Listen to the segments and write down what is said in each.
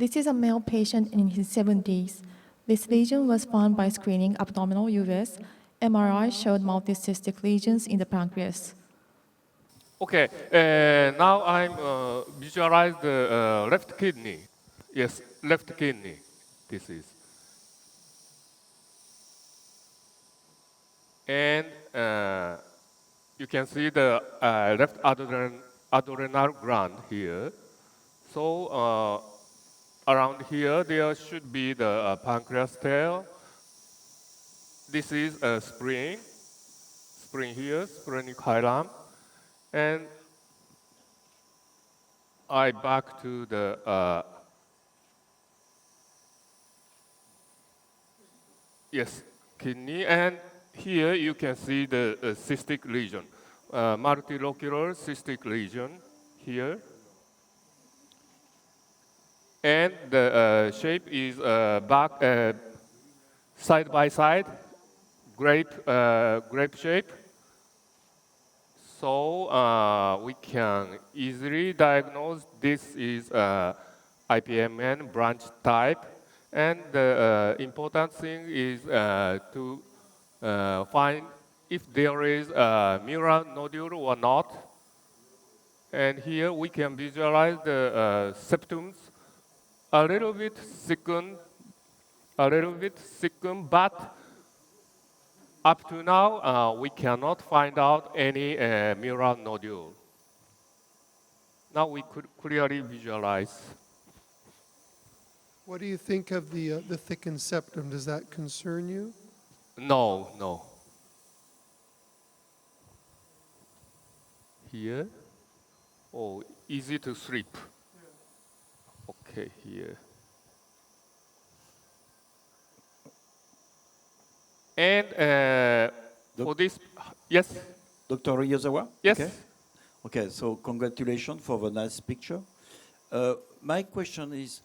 This is a male patient in his 70s. This lesion was found by screening abdominal UVS. MRI showed multicystic lesions in the pancreas. Okay, now I'm visualize the left kidney. Yes, left kidney. This is. And you can see the left adrenal gland here. So around here, there should be the pancreas tail. This is a spring here, splenic hilum. And I back to the, yes, kidney. And here you can see the cystic lesion, multilocular cystic lesion here. And the shape is back, side by side, grape shape. So we can easily diagnose this is IPMN branch type. And the important thing is to find if there is a mural nodule or not. And here we can visualize the septums a little bit thickened, but up to now, we cannot find out any mural nodule. Now we could clearly visualize. What do you think of the thickened septum? Does that concern you? No. Here. Oh, easy to sleep. Okay, here. And for this, yes? Dr. Ryozawa? Yes. Okay, so congratulations for the nice picture. My question is,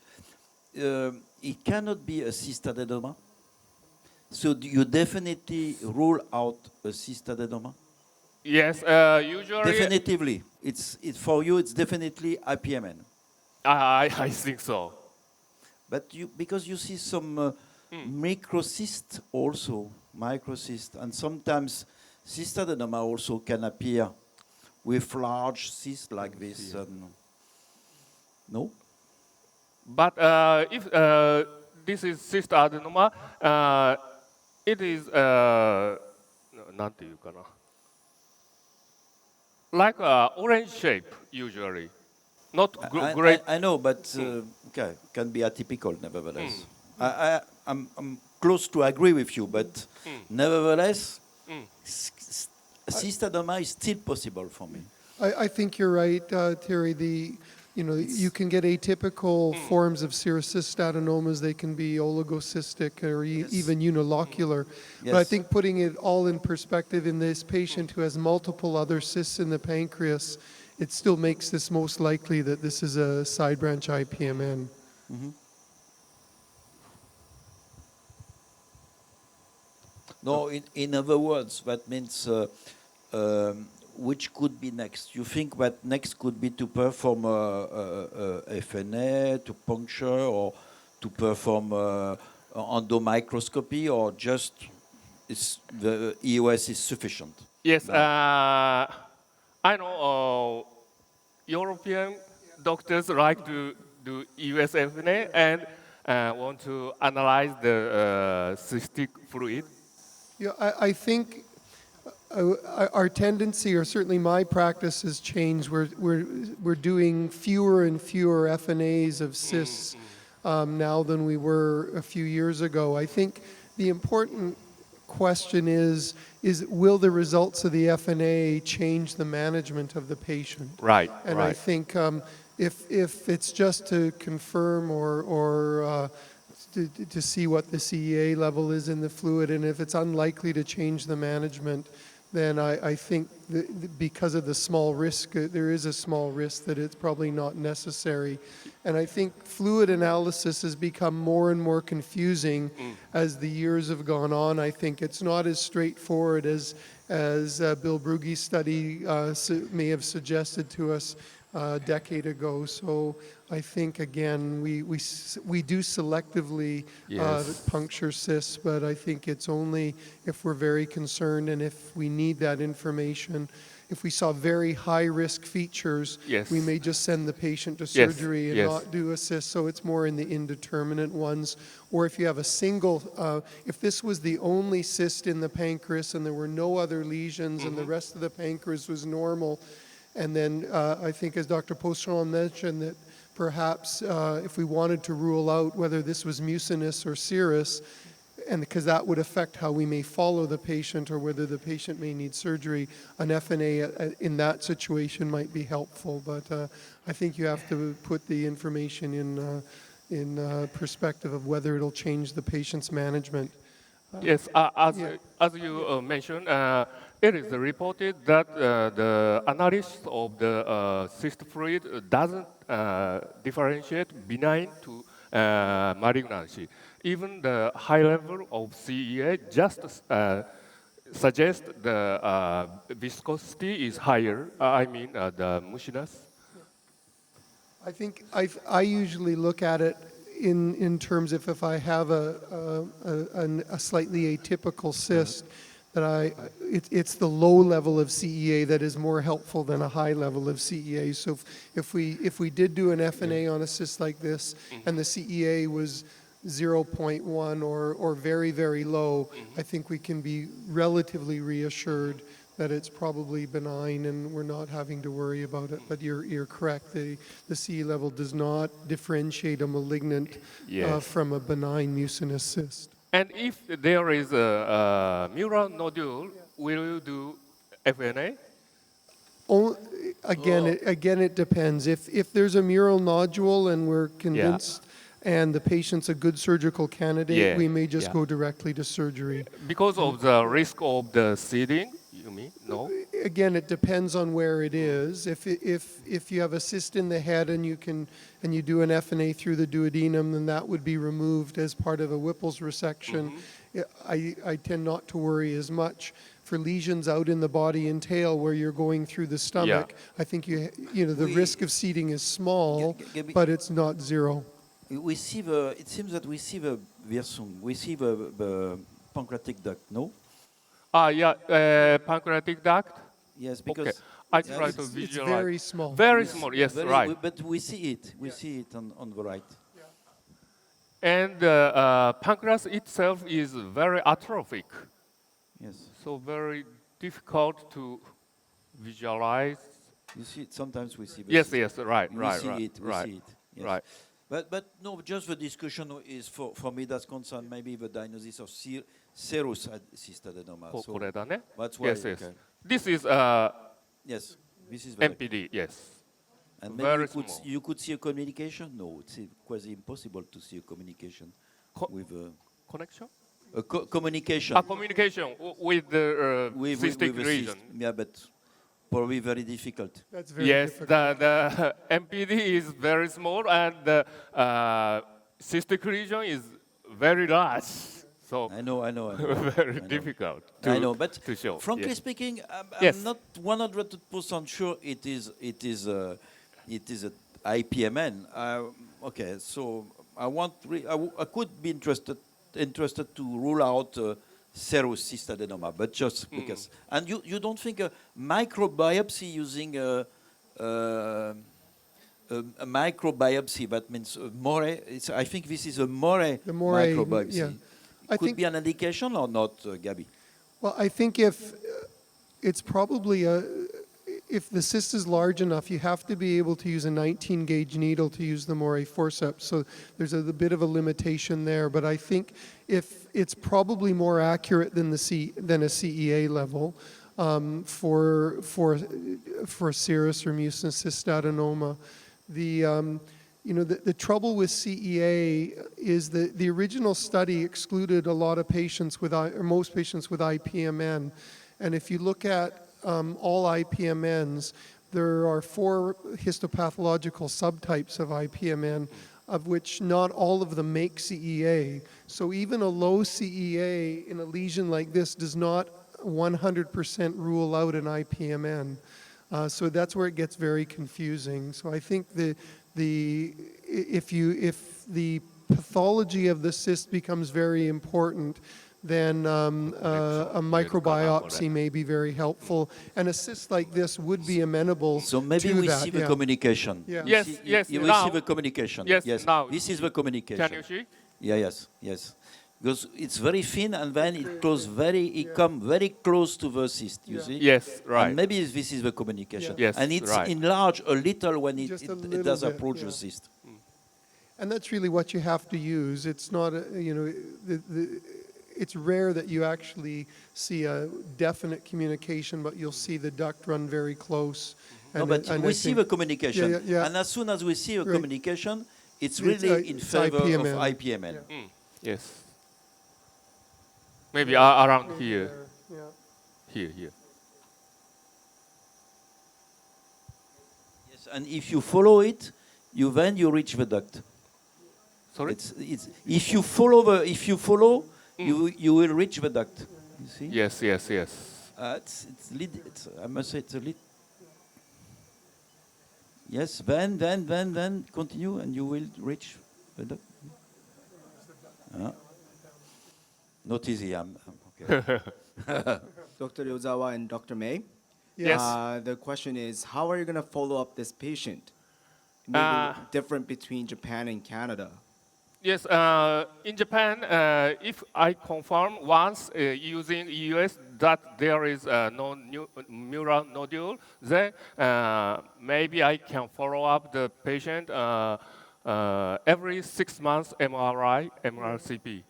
it cannot be a cystadenoma? So do you definitely rule out a cystadenoma? Yes, usually... Definitively. It's for you, it's definitely IPMN. I think so. But because you see some microcyst also, and sometimes cystadenoma also can appear with large cysts like this. No? But if this is cystadenoma, it is like orange shape usually, not great. I know, but okay, can be atypical nevertheless. I'm close to agree with you, but nevertheless, cystadenoma is still possible for me. I think you're right, Terry. You can get atypical forms of serocystadenomas. They can be oligocystic or even unilocular. Yes. But I think putting it all in perspective in this patient who has multiple other cysts in the pancreas, it still makes this most likely that this is a side branch IPMN. Mm-hmm. No, in other words, that means which could be next? You think that next could be to perform FNA, to puncture, or to perform endomicroscopy, or just the EOS is sufficient? Yes, I know European doctors like to do EOS FNA and want to analyze the cystic fluid. Yeah, I think our tendency, or certainly my practice, has changed. We're doing fewer and fewer FNAs of cysts now than we were a few years ago. I think the important question is will the results of the FNA change the management of the patient? Right. And I think if it's just to confirm or to see what the CEA level is in the fluid, and if it's unlikely to change the management, then I think that because of the small risk, there is a small risk that it's probably not necessary. And I think fluid analysis has become more and more confusing as the years have gone on. I think it's not as straightforward as Bill Brugge's study may have suggested to us. a decade ago. So I think, again, we do selectively Yes. puncture cysts, but I think it's only if we're very concerned and if we need that information. If we saw very high-risk features, Yes. we may just send the patient to Yes, surgery and yes. not do a cyst, so it's more in the indeterminate ones. Or if you have a single, if this was the only cyst in the pancreas and there were no other lesions and the rest of the pancreas was normal, and then I think, as Dr. Pochon mentioned, that perhaps if we wanted to rule out whether this was mucinous or serous, and because that would affect how we may follow the patient or whether the patient may need surgery, an FNA in that situation might be helpful. But I think you have to put the information in perspective of whether it'll change the patient's management. Yes, Yeah. as you mentioned, it is reported that the analysis of the cyst fluid doesn't differentiate benign to malignancy. Even the high level of CEA just suggests the viscosity is higher. The mushiness. I think I usually look at it in terms of if I have a slightly atypical cyst, that it's the low level of CEA that is more helpful than a high level of CEA. So if we did do an FNA on a cyst like this and the CEA was 0.1 or very, very low, I think we can be relatively reassured that it's probably benign and we're not having to worry about it. But you're correct. The CE level does not differentiate a malignant Yes. from a benign mucinous cyst. And if there is a mural nodule, will you do FNA? Again, it depends. If there's a mural nodule and we're convinced and the patient's a good surgical candidate, Yeah, we may just yeah. go directly to surgery. Because of the risk of the seeding, you mean? No? Again, it depends on where it is. If you have a cyst in the head and you do an FNA through the duodenum, then that would be removed as part of a Whipple's resection. I tend not to worry as much. For lesions out in the body and tail where you're going through the stomach, I think the risk of seeding is small, but it's not zero. It seems that we see the versum, we see the pancreatic duct, no? Pancreatic duct? Yes, Okay, because I yeah, try to It's visualize. very small. Very small, yes, right. But we see it. We see it on the right. And pancreas itself is very atrophic, Yes. so very difficult to visualize. You see it. Sometimes we see. Yes, yes, right, We right, see right, it. We right, see it. Yes. right. But no, just the discussion is for me that's concerned maybe the diagnosis of serous cystadenoma. So これだね. that's why. Yes, yes. Okay. This is Yes. This is the MPD, yes. And maybe Very small. you could see a communication? No, it's quasi impossible to see a communication with Connection? a communication. A communication with the cystic a region. cyst. Yeah, but probably very difficult. That's very Yes, difficult. the MPD is very small and the cystic region is very large. So I know. very difficult to, I know, but to show. frankly Yes. speaking, Yes. I'm not 100% sure it is a IPMN. Okay, so I could be interested to rule out serous cystadenoma, but just because. And you don't think a microbiopsy using a microbiopsy, that means more? I think this is a more microbiopsy. Yeah. Could be an indication or not, Gabi? Well, I think if it's probably if the cyst is large enough, you have to be able to use a 19-gauge needle to use the Moray forceps. So there's a bit of a limitation there. But I think if it's probably more accurate than a CEA level for serous or mucinous cystadenoma. The trouble with CEA is that the original study excluded a lot of patients or most patients with IPMN. And if you look at all IPMNs, there are 4 histopathological subtypes of IPMN, of which not all of them make CEA. So even a low CEA in a lesion like this does not 100% rule out an IPMN. So that's where it gets very confusing. So I think if the pathology of the cyst becomes very important, then a microbiopsy may be very helpful. And a cyst like this would be amenable So maybe to we that. see the communication. Yeah. You Yes, see- yes, You now- will see the communication. Yes, now. This is the communication. Can you see? Yeah, yes. Because it's very thin and then it come very close to the cyst, you see? Yes, right. And maybe this is the communication. Yeah. Yes, and it's right. enlarged a little when Just a it little does bit, approach yeah. the cyst. And that's really what you have to use. It's not, it's rare that you actually see a definite communication, but you'll see the duct run very close. No, but and we I see think- the communication. Yeah, yeah. And as soon as we see the Right. communication, it's It's, really in it's favor IPMN. of IPMN. Yeah. Yes. Maybe around here. Yeah. Here. Yes, and if you follow it, then you reach the duct. Sorry? It's if you follow you will reach the duct. You see? Yes. I must say it's a lead. Yes, then continue and you will reach the duct. Not easy. I'm okay. Dr. Ryozawa and Dr. May. Yes. The question is, how are you going to follow up this patient? Maybe different between Japan and Canada. Yes, in Japan, if I confirm once using EUS that there is no mural nodule, then maybe I can follow up the patient every 6 months MRI, MRCP.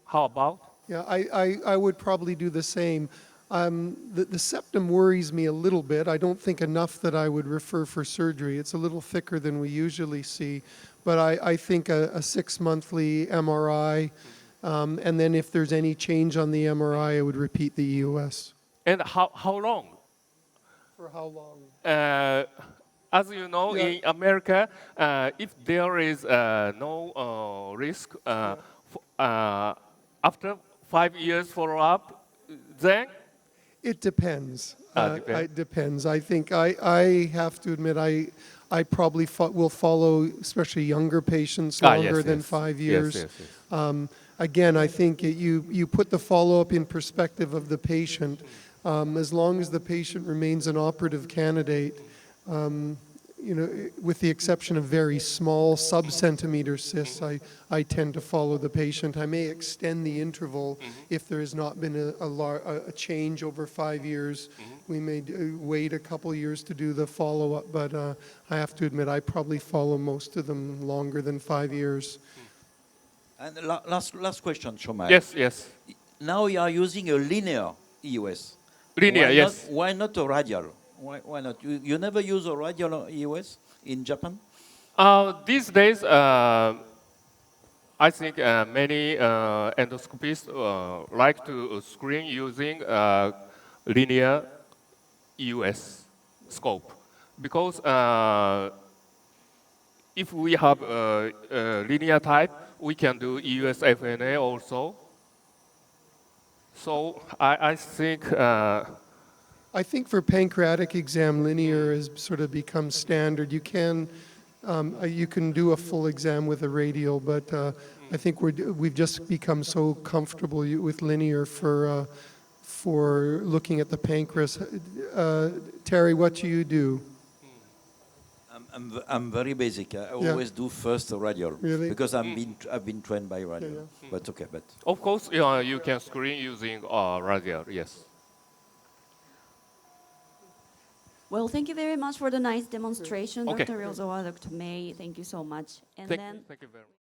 How about? Yeah, I would probably do the same. The septum worries me a little bit. I don't think enough that I would refer for surgery. It's a little thicker than we usually see. But I think a 6-monthly MRI, and then if there's any change on the MRI, I would repeat the EUS. And how long? For how long? As you know, Yeah. in America, if there is no risk, after 5 years follow-up, then? It depends. Depends. It depends. I think I have to admit I probably will follow, especially younger patients, longer than 5 years. Yes. Again, I think you put the follow-up in perspective of the patient. As long as the patient remains an operative candidate, with the exception of very small sub-centimeter cysts, I tend to follow the patient. I may extend the interval if there has not been a change over 5 years. We may wait a couple years to do the follow-up, but I have to admit I probably follow most of them longer than 5 years. And last question, Shomei. Yes. Now you are using a linear EUS. Linear, yes. Why not a radial? Why not? You never use a radial EUS in Japan? These days, I think many endoscopists like to screen using linear EUS scope because if we have a linear type, we can do EUS FNA also. So I think. I think for pancreatic exam, linear has sort of become standard. You can do a full exam with a radial, but I think we've just become so comfortable with linear for looking at the pancreas. Terry, what do you do? I'm very basic. I always do first a radial. Really? Because I've been trained by radial. But okay, but Of course, you can screen using radial, yes. Well, thank you very much for the nice demonstration, Okay. Dr. Ryozawa, Dr. May. Thank you so much. And Thank you very much.